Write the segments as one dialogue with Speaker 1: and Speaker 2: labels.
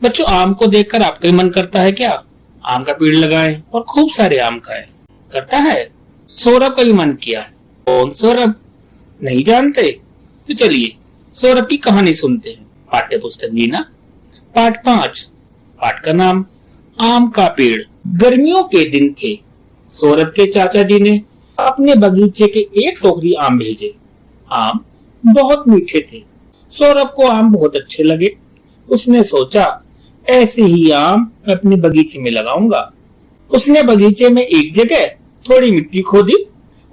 Speaker 1: बच्चों, आम को देखकर आपका ही मन करता है क्या आम का पेड़ लगाएं और खूब सारे आम खाएं? करता है? सौरभ का भी मन किया। कौन सौरभ? नहीं जानते? तो चलिए सौरभ की कहानी सुनते हैं। पाठ्य पुस्तक मीना, पाठ 5। पाठ का नाम आम का पेड़। गर्मियों के दिन थे। सौरभ के चाचा जी ने अपने बगीचे के एक टोकरी आम भेजे। आम बहुत मीठे थे। सौरभ को आम बहुत अच्छे लगे। उसने सोचा ऐसे ही आम मैं अपने बगीचे में लगाऊंगा। उसने बगीचे में एक जगह थोड़ी मिट्टी खोदी,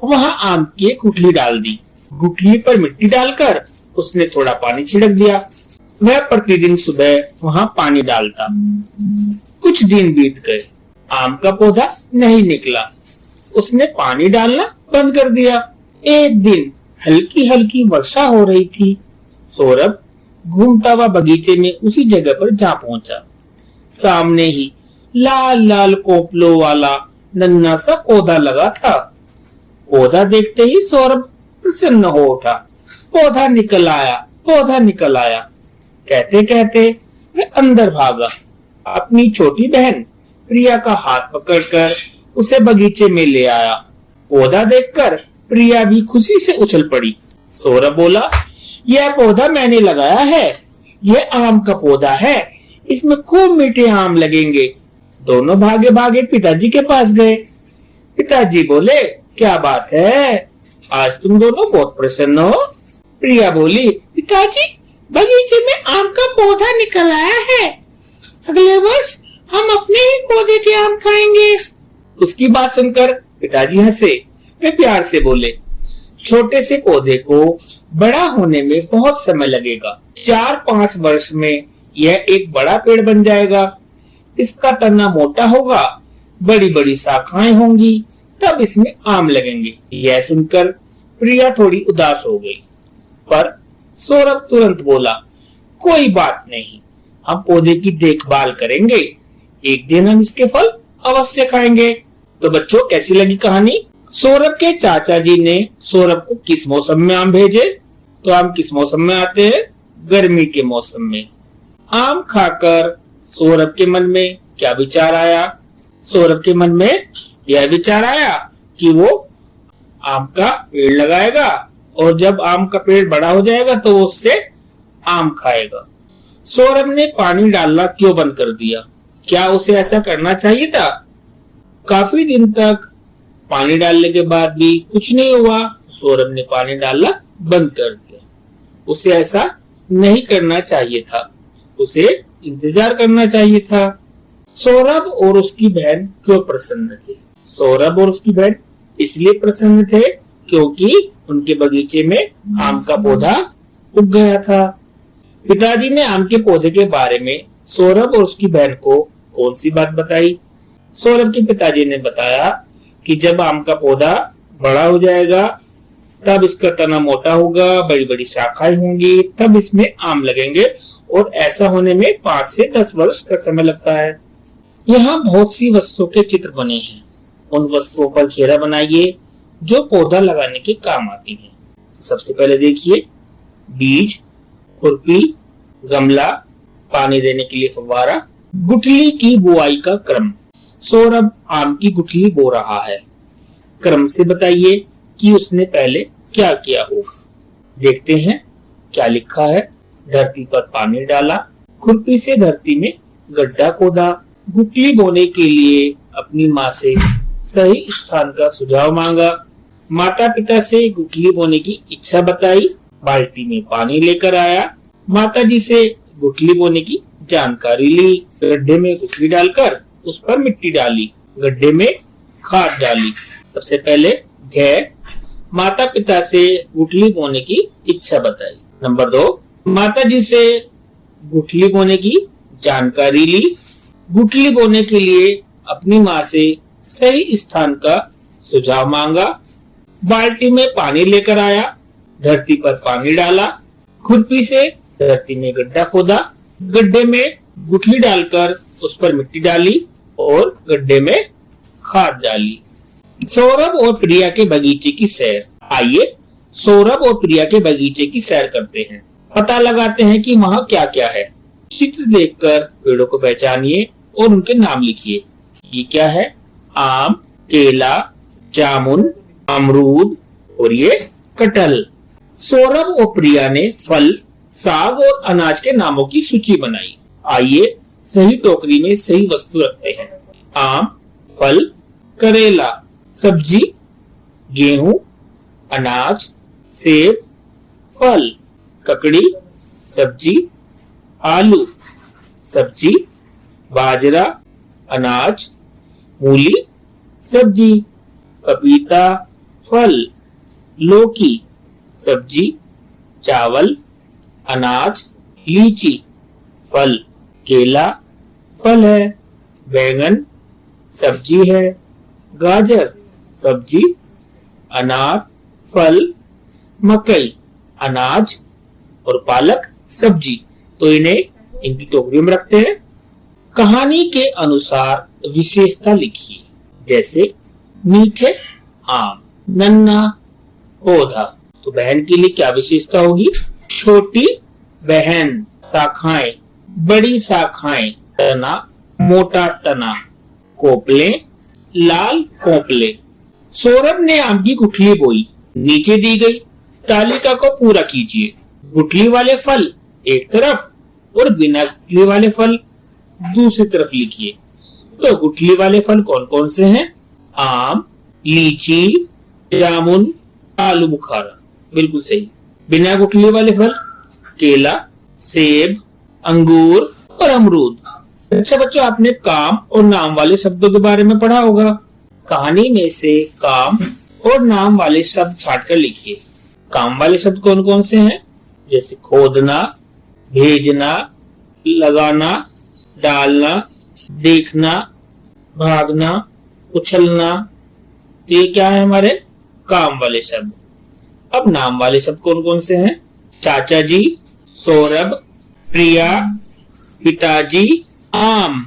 Speaker 1: वहां आम की एक गुठली डाल दी। गुठली पर मिट्टी डालकर उसने थोड़ा पानी छिड़क दिया। वह प्रतिदिन सुबह वहां पानी डालता। कुछ दिन बीत गए, आम का पौधा नहीं निकला। उसने पानी डालना बंद कर दिया। एक दिन हल्की हल्की वर्षा हो रही थी। सौरभ घूमता हुआ बगीचे में उसी जगह पर जा पहुंचा। सामने ही लाल लाल कोपलों वाला नन्हा सा पौधा लगा था। पौधा देखते ही सौरभ प्रसन्न हो उठा। पौधा निकल आया, पौधा निकल आया कहते कहते वह अंदर भागा। अपनी छोटी बहन प्रिया का हाथ पकड़कर उसे बगीचे में ले आया। पौधा देखकर प्रिया भी खुशी से उछल पड़ी। सौरभ बोला, यह पौधा मैंने लगाया है। यह आम का पौधा है। इसमें खूब मीठे आम लगेंगे। दोनों भागे भागे पिताजी के पास गए। पिताजी बोले, क्या बात है, आज तुम दोनों बहुत प्रसन्न हो। प्रिया बोली, पिताजी बगीचे में आम का पौधा निकल आया है। अगले वर्ष हम अपने ही पौधे के आम खाएंगे। उसकी बात सुनकर पिताजी हंसे। वे प्यार से बोले, छोटे से पौधे को बड़ा होने में बहुत समय लगेगा। 4-5 वर्ष में यह एक बड़ा पेड़ बन जाएगा। इसका तना मोटा होगा, बड़ी बड़ी शाखाएं होंगी, तब इसमें आम लगेंगे। यह सुनकर प्रिया थोड़ी उदास हो गई, पर सौरभ तुरंत बोला, कोई बात नहीं, हम पौधे की देखभाल करेंगे। एक दिन हम इसके फल अवश्य खाएंगे। तो बच्चों, कैसी लगी कहानी? सौरभ के चाचा जी ने सौरभ को किस मौसम में आम भेजे? तो आम किस मौसम में आते हैं? गर्मी के मौसम में। आम खाकर सौरभ के मन में क्या विचार आया? सौरभ के मन में यह विचार आया कि वो आम का पेड़ लगाएगा और जब आम का पेड़ बड़ा हो जाएगा तो वो उससे आम खाएगा। सौरभ ने पानी डालना क्यों बंद कर दिया? क्या उसे ऐसा करना चाहिए था? काफी दिन तक पानी डालने के बाद भी कुछ नहीं हुआ। सौरभ ने पानी डालना बंद कर दिया। उसे ऐसा नहीं करना चाहिए था। उसे इंतजार करना चाहिए था। सौरभ और उसकी बहन क्यों प्रसन्न थे? सौरभ और उसकी बहन इसलिए प्रसन्न थे क्योंकि उनके बगीचे में आम का पौधा उग गया था। पिताजी ने आम के पौधे के बारे में सौरभ और उसकी बहन को कौन सी बात बताई? सौरभ के पिताजी ने बताया कि जब आम का पौधा बड़ा हो जाएगा तब इसका तना मोटा होगा, बड़ी बड़ी शाखाएं होंगी, तब इसमें आम लगेंगे और ऐसा होने में 5 से 10 वर्ष का समय लगता है। यहाँ बहुत सी वस्तुओं के चित्र बने हैं। उन वस्तुओं पर घेरा बनाइए जो पौधा लगाने के काम आती है। सबसे पहले देखिए, बीज, खुरपी, गमला, पानी देने के लिए फव्वारा, गुठली की बुआई का क्रम। सौरभ आम की गुठली बो रहा है। क्रम से बताइए कि उसने पहले क्या किया होगा। देखते हैं क्या लिखा है। धरती पर पानी डाला, खुरपी से धरती में गड्ढा खोदा, गुठली बोने के लिए अपनी माँ से सही स्थान का सुझाव मांगा, माता पिता से गुठली बोने की इच्छा बताई, बाल्टी में पानी लेकर आया, माता जी से गुठली बोने की जानकारी ली, गड्ढे में गुठली डालकर उस पर मिट्टी डाली, गड्ढे में खाद डाली। सबसे पहले माता पिता से गुठली बोने की इच्छा बताई। नंबर 2, माता जी से गुठली बोने की जानकारी ली, गुठली बोने के लिए अपनी माँ से सही स्थान का सुझाव मांगा, बाल्टी में पानी लेकर आया, धरती पर पानी डाला, खुरपी से धरती में गड्ढा खोदा, गड्ढे में गुठली डालकर उस पर मिट्टी डाली और गड्ढे में खाद डाली। सौरभ और प्रिया के बगीचे की सैर। आइए सौरभ और प्रिया के बगीचे की सैर करते हैं। पता लगाते हैं कि वहाँ क्या क्या है। चित्र देखकर पेड़ों को पहचानिए और उनके नाम लिखिए। ये क्या है? आम, केला, जामुन, अमरूद और ये कटहल। सौरभ और प्रिया ने फल, साग और अनाज के नामों की सूची बनाई। आइए सही टोकरी में सही वस्तु रखते हैं। आम, फल, करेला, सब्जी, गेहूं, अनाज, सेब, फल, ककड़ी, सब्जी, आलू, सब्जी, बाजरा, अनाज, मूली, सब्जी, पपीता, फल, लौकी, सब्जी, चावल, अनाज, लीची, फल, केला, फल है, बैंगन, सब्जी है, गाजर, सब्जी, अनार, फल, मकई, अनाज और पालक, सब्जी। तो इन्हें इनकी टोकरियों में रखते हैं। कहानी के अनुसार विशेषता लिखिए, जैसे मीठे आम, नन्हा पौधा। तो बहन के लिए क्या विशेषता होगी? छोटी बहन, शाखाएं, बड़ी शाखाएं, तना, मोटा तना, कोपले, लाल कोपले। सौरभ ने आम की गुठली बोई, नीचे दी गई तालिका को पूरा कीजिए। गुठली वाले फल एक तरफ और बिना गुठली वाले फल दूसरी तरफ लिखिए। तो गुठली वाले फल कौन कौन से हैं? आम, लीची, जामुन, आलू बुखारा। बिल्कुल सही। बिना गुठली वाले फल केला, सेब, अंगूर और अमरूद। अच्छा बच्चों, आपने काम और नाम वाले शब्दों के बारे में पढ़ा होगा। कहानी में से काम और नाम वाले शब्द छांटकर लिखिए। काम वाले शब्द कौन कौन से हैं? जैसे खोदना, भेजना, लगाना, डालना, देखना, भागना, उछलना। तो ये क्या है? हमारे काम वाले शब्द। अब नाम वाले शब्द कौन कौन से हैं? चाचा जी, सौरभ, प्रिया, पिताजी, आम।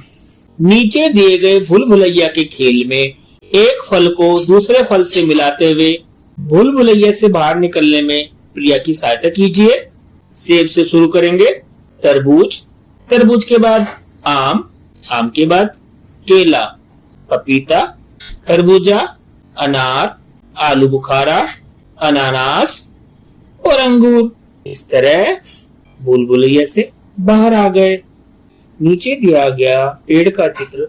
Speaker 1: नीचे दिए गए भूल भुलैया के खेल में एक फल को दूसरे फल से मिलाते हुए भूल भुलैया से बाहर निकलने में प्रिया की सहायता कीजिए। सेब से शुरू करेंगे, तरबूज, तरबूज के बाद आम, आम के बाद केला, पपीता, खरबूजा, अनार, आलू बुखारा, अनानास और अंगूर। इस तरह भूल भुलैया से बाहर आ गए। नीचे दिया गया पेड़ का चित्र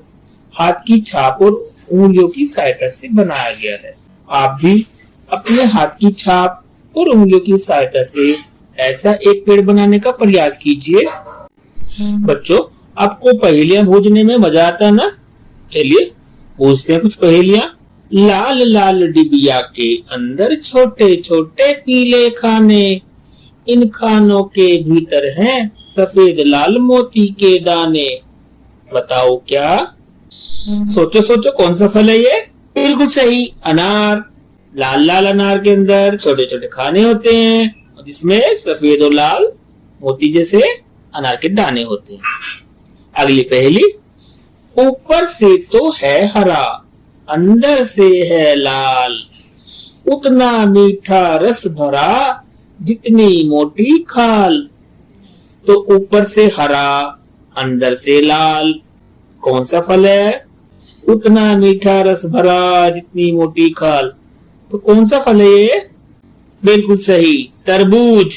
Speaker 1: हाथ की छाप और उंगलियों की सहायता से बनाया गया है। आप भी अपने हाथ की छाप और उंगलियों की सहायता से ऐसा एक पेड़ बनाने का प्रयास कीजिए। बच्चों, आपको पहेलियां बूझने में मजा आता है ना? चलिए पूछते हैं कुछ पहेलियां। लाल लाल डिबिया के अंदर छोटे छोटे पीले खाने, इन खानों के भीतर हैं सफेद लाल मोती के दाने। बताओ क्या? सोचो सोचो, कौन सा फल है ये? बिल्कुल सही, अनार। लाल लाल अनार के अंदर छोटे छोटे खाने होते हैं जिसमें सफेद और लाल मोती जैसे अनार के दाने होते हैं। अगली पहेली। ऊपर से तो है हरा, अंदर से है लाल, उतना मीठा रस भरा, जितनी मोटी खाल। तो ऊपर से हरा, अंदर से लाल, कौन सा फल है? उतना मीठा रस भरा, जितनी मोटी खाल। तो कौन सा फल है ये? बिल्कुल सही, तरबूज।